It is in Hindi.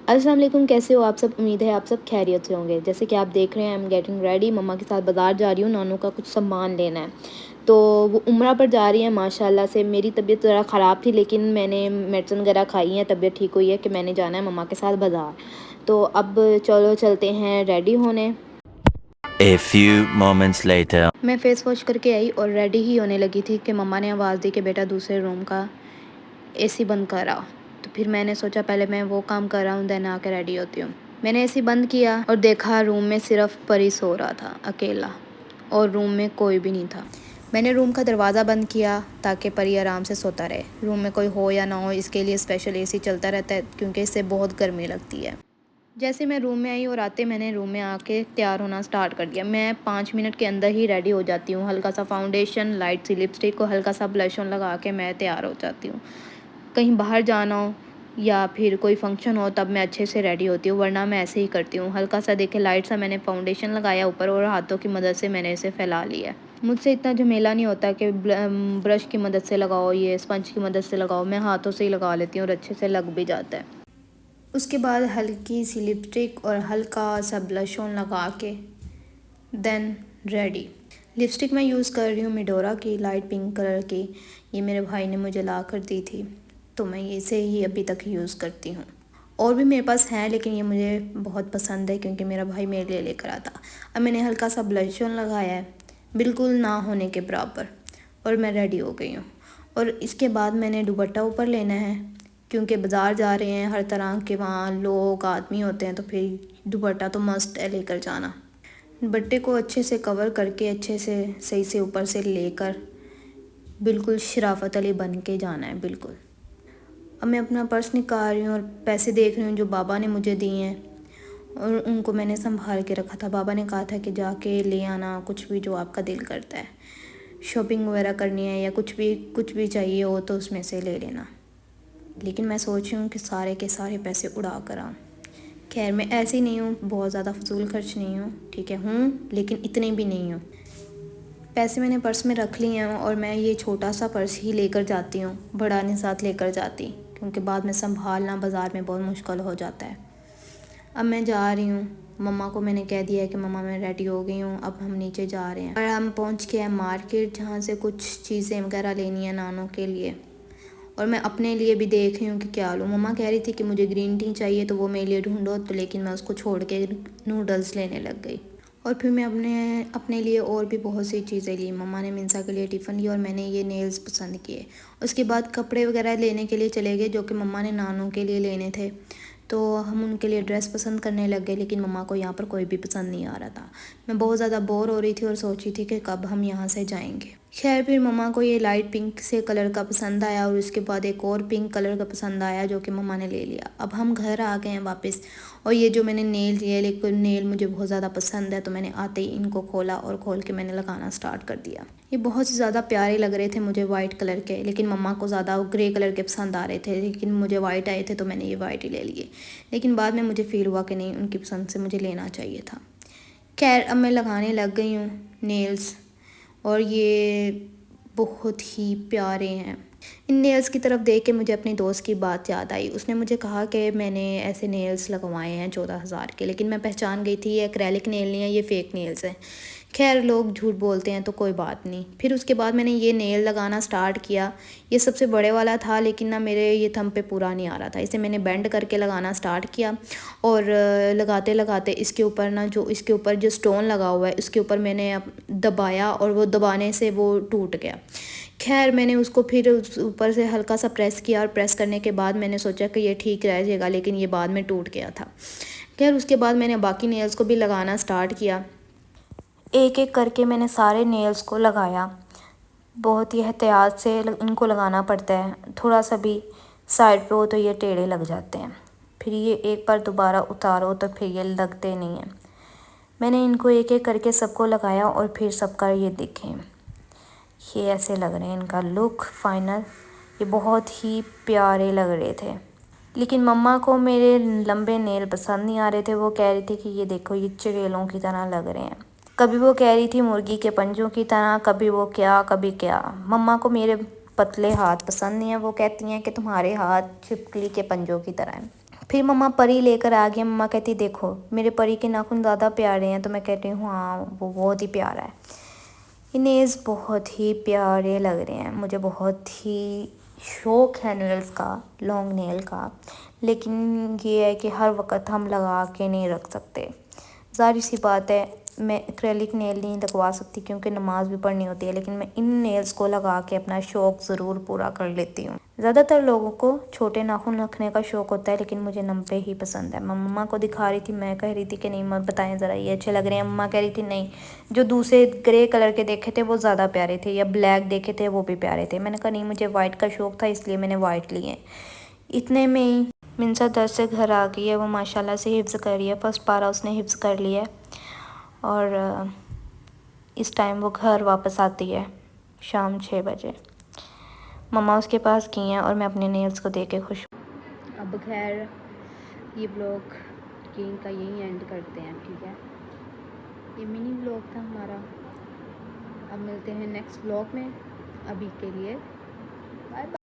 अस्सलाम वालेकुम, कैसे हो आप सब? उम्मीद है आप सब खैरियत से होंगे। जैसे कि आप देख रहे हैं, आई एम गेटिंग रेडी। मम्मा के साथ बाज़ार जा रही हूँ, नानू का कुछ सामान लेना है। तो वो उम्रा पर जा रही हैं माशाल्लाह से। मेरी तबीयत ज़रा ख़राब थी, लेकिन मैंने मेडिसिन वगैरह खाई है, तबीयत ठीक हुई है कि मैंने जाना है मम्मा के साथ बाज़ार। तो अब चलो चलते हैं रेडी होने। A few moments later. मैं फ़ेस वॉश करके आई और रेडी ही होने लगी थी कि मम्मा ने आवाज़ दी कि बेटा दूसरे रूम का एसी बंद कर आओ। तो फिर मैंने सोचा पहले मैं वो काम कर रहा हूँ, देन आके रेडी होती हूँ। मैंने एसी बंद किया और देखा रूम में सिर्फ परी सो रहा था अकेला, और रूम में कोई भी नहीं था। मैंने रूम का दरवाज़ा बंद किया ताकि परी आराम से सोता रहे। रूम में कोई हो या ना हो, इसके लिए स्पेशल एसी चलता रहता है, क्योंकि इससे बहुत गर्मी लगती है। जैसे मैं रूम में आई और आते मैंने रूम में आके तैयार होना स्टार्ट कर दिया। मैं 5 मिनट के अंदर ही रेडी हो जाती हूँ। हल्का सा फाउंडेशन, लाइट सी लिपस्टिक और हल्का सा ब्लश ऑन लगा के मैं तैयार हो जाती हूँ। कहीं बाहर जाना हो या फिर कोई फंक्शन हो तब मैं अच्छे से रेडी होती हूँ, वरना मैं ऐसे ही करती हूँ। हल्का सा देखे लाइट सा मैंने फाउंडेशन लगाया ऊपर और हाथों की मदद से मैंने इसे फैला लिया है। मुझसे इतना झमेला नहीं होता कि ब्रश की मदद से लगाओ, ये स्पंज की मदद से लगाओ। मैं हाथों से ही लगा लेती हूँ और अच्छे से लग भी जाता है। उसके बाद हल्की सी लिपस्टिक और हल्का सा ब्लश ऑन लगा के देन रेडी। लिपस्टिक मैं यूज़ कर रही हूँ मिडोरा की, लाइट पिंक कलर की। ये मेरे भाई ने मुझे ला कर दी थी, तो मैं इसे ही अभी तक यूज़ करती हूँ। और भी मेरे पास हैं, लेकिन ये मुझे बहुत पसंद है क्योंकि मेरा भाई मेरे लिए लेकर आता। अब मैंने हल्का सा ब्लश ऑन लगाया है, बिल्कुल ना होने के बराबर, और मैं रेडी हो गई हूँ। और इसके बाद मैंने दुपट्टा ऊपर लेना है, क्योंकि बाज़ार जा रहे हैं, हर तरह के वहाँ लोग आदमी होते हैं, तो फिर दुपट्टा तो मस्ट है लेकर जाना। दुपट्टे को अच्छे से कवर करके अच्छे से सही से ऊपर से लेकर बिल्कुल शराफत अली बन के जाना है बिल्कुल। अब मैं अपना पर्स निकाल रही हूँ और पैसे देख रही हूँ जो बाबा ने मुझे दिए हैं, और उनको मैंने संभाल के रखा था। बाबा ने कहा था कि जाके ले आना कुछ भी जो आपका दिल करता है, शॉपिंग वगैरह करनी है या कुछ भी चाहिए हो तो उसमें से ले लेना। लेकिन मैं सोच रही हूँ कि सारे के सारे पैसे उड़ा कर आऊँ। खैर मैं ऐसी नहीं हूँ, बहुत ज़्यादा फजूल खर्च नहीं हूँ, ठीक है हूँ, लेकिन इतनी भी नहीं हूँ। पैसे मैंने पर्स में रख लिए हैं और मैं ये छोटा सा पर्स ही लेकर जाती हूँ, बड़ा नहीं साथ लेकर जाती, क्योंकि बाद में संभालना बाज़ार में बहुत मुश्किल हो जाता है। अब मैं जा रही हूँ, मम्मा को मैंने कह दिया है कि मम्मा मैं रेडी हो गई हूँ, अब हम नीचे जा रहे हैं। और हम पहुँच गए हैं मार्केट, जहाँ से कुछ चीज़ें वगैरह लेनी है नानों के लिए, और मैं अपने लिए भी देख रही हूँ कि क्या लूँ। मम्मा कह रही थी कि मुझे ग्रीन टी चाहिए तो वो मेरे लिए ढूंढो, तो लेकिन मैं उसको छोड़ के नूडल्स लेने लग गई। और फिर मैं अपने लिए और भी बहुत सी चीज़ें ली। मम्मा ने मिंसा के लिए टिफ़िन ली और मैंने ये नेल्स पसंद किए। उसके बाद कपड़े वगैरह लेने के लिए चले गए, जो कि मम्मा ने नानों के लिए लेने थे। तो हम उनके लिए ड्रेस पसंद करने लग गए, लेकिन मम्मा को यहाँ पर कोई भी पसंद नहीं आ रहा था। मैं बहुत ज़्यादा बोर हो रही थी और सोच रही थी कि कब हम यहाँ से जाएंगे। खैर फिर मम्मा को ये लाइट पिंक से कलर का पसंद आया, और उसके बाद एक और पिंक कलर का पसंद आया, जो कि मम्मा ने ले लिया। अब हम घर आ गए हैं वापस, और ये जो मैंने नेल लिए, लेकिन नेल मुझे बहुत ज़्यादा पसंद है, तो मैंने आते ही इनको खोला और खोल के मैंने लगाना स्टार्ट कर दिया। ये बहुत ज़्यादा प्यारे लग रहे थे मुझे वाइट कलर के, लेकिन मम्मा को ज़्यादा ग्रे कलर के पसंद आ रहे थे, लेकिन मुझे वाइट आए थे तो मैंने ये वाइट ही ले लिए। लेकिन बाद में मुझे फ़ील हुआ कि नहीं, उनकी पसंद से मुझे लेना चाहिए था। खैर अब मैं लगाने लग गई हूँ नेल्स, और ये बहुत ही प्यारे हैं। इन नेल्स की तरफ देख के मुझे अपनी दोस्त की बात याद आई। उसने मुझे कहा कि मैंने ऐसे नेल्स लगवाए हैं 14,000 के, लेकिन मैं पहचान गई थी ये एक्रेलिक नेल नहीं है, ये फ़ेक नेल्स हैं। खैर लोग झूठ बोलते हैं तो कोई बात नहीं। फिर उसके बाद मैंने ये नेल लगाना स्टार्ट किया। ये सबसे बड़े वाला था, लेकिन ना मेरे ये थंब पे पूरा नहीं आ रहा था। इसे मैंने बेंड करके लगाना स्टार्ट किया, और लगाते लगाते इसके ऊपर जो स्टोन लगा हुआ है उसके ऊपर मैंने दबाया, और वो दबाने से वो टूट गया। खैर मैंने उसको फिर ऊपर से हल्का सा प्रेस किया, और प्रेस करने के बाद मैंने सोचा कि ये ठीक रह जाएगा, लेकिन ये बाद में टूट गया था। खैर उसके बाद मैंने बाकी नेल्स को भी लगाना स्टार्ट किया। एक एक करके मैंने सारे नेल्स को लगाया। बहुत ही एहतियात से इनको लगाना पड़ता है, थोड़ा सा भी साइड पे हो तो ये टेढ़े लग जाते हैं। फिर ये एक बार दोबारा उतारो तो फिर ये लगते नहीं हैं। मैंने इनको एक एक करके सबको लगाया, और फिर सबका ये देखें, ये ऐसे लग रहे हैं, इनका लुक फाइनल। ये बहुत ही प्यारे लग रहे थे, लेकिन मम्मा को मेरे लंबे नेल पसंद नहीं आ रहे थे। वो कह रही थी कि ये देखो ये चुड़ैलों की तरह लग रहे हैं। कभी वो कह रही थी मुर्गी के पंजों की तरह, कभी वो क्या कभी क्या। मम्मा को मेरे पतले हाथ पसंद नहीं है, वो कहती हैं कि तुम्हारे हाथ छिपकली के पंजों की तरह हैं। फिर मम्मा परी लेकर आ गई। मम्मा कहती देखो मेरे परी के नाखून ज़्यादा प्यारे हैं, तो मैं कहती हूँ हाँ वो बहुत ही प्यारा है। ये नेल्स बहुत ही प्यारे लग रहे हैं, मुझे बहुत ही शौक़ है नेल्स का, लॉन्ग नेल का। लेकिन ये है कि हर वक्त हम लगा के नहीं रख सकते। ज़ाहिर सी बात है मैं एक्रेलिक नेल नहीं लगवा सकती क्योंकि नमाज़ भी पढ़नी होती है, लेकिन मैं इन नेल्स को लगा के अपना शौक़ ज़रूर पूरा कर लेती हूँ। ज़्यादातर लोगों को छोटे नाखून रखने का शौक़ होता है, लेकिन मुझे लंबे ही पसंद है। मैं मम्मा को दिखा रही थी, मैं कह रही थी कि नहीं मम्मा बताएं ज़रा ये अच्छे लग रहे हैं। मम्मा कह रही थी नहीं, जो दूसरे ग्रे कलर के देखे थे वो ज़्यादा प्यारे थे, या ब्लैक देखे थे वो भी प्यारे थे। मैंने कहा नहीं मुझे वाइट का शौक़ था इसलिए मैंने वाइट लिए। इतने में ही मिनसा दर्स से घर आ गई है। वो माशाल्लाह से हिफ्ज़ कर रही है, फर्स्ट पारा उसने हिफ्ज़ कर लिया है और इस टाइम वो घर वापस आती है शाम 6 बजे। मम्मा उसके पास गई हैं और मैं अपने नेल्स को देख के खुश हूँ। अब खैर ये ब्लॉग गेम का यही एंड करते हैं, ठीक है। ये मिनी ब्लॉग था हमारा। अब मिलते हैं नेक्स्ट ब्लॉग में, अभी के लिए बाय बाय।